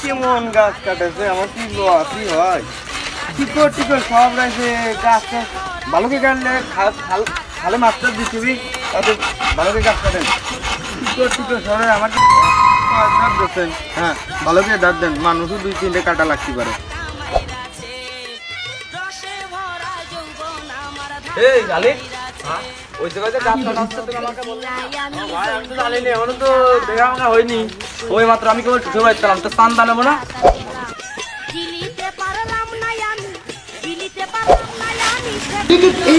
কেমন গাছ কাটেছে আমার কি লসই হয় টিকর টিকর সব রাখছে গাছটা ভালোকে কাটলে খালে মাছটা দিচ্ছি তাতে ভালোকে গাছ কাটেন টিকর টিকর সরে আমার দাঁত দিচ্ছেন হ্যাঁ ভালোকে দাঁত দেন মানুষও 2-3টে কাটা লাগতে পারে এই গালি ওই জায়গাতে গাছ কাটা হচ্ছে তুমি আমাকে বললে ভাই আমি তো জানি না এখনো তো দেখা আমাকে হয়নি ওই মাত্র আমি কেবল ঢুকে বাইছিলাম তো চান্দা নেবো না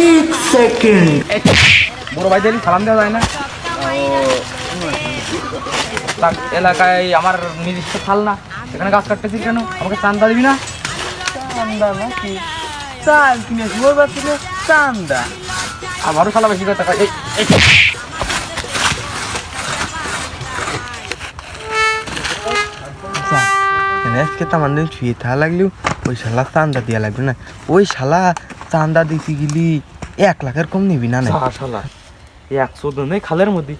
एक सेकंड বড় ভাই দিলি সালাম দেওয়া যায় না এলাকায় আমার নির্দিষ্ট খাল না এখানে গাছ কাটতেছিস কেন আমাকে চান্দা দিবি না চান্দা না কি চাল কিনেছি ওর বাচ্চাকে চান্দা আমারও শালা বেশি কথা কয় কেতা মানে ছুঁয়ে থা লাগলেও ওই শালা চান্দা দিয়া লাগবে না ওই শালা চান্দা দিছি গেলি 1 লাখের কম নিবি না শালা 100 নেই খালের মধ্যে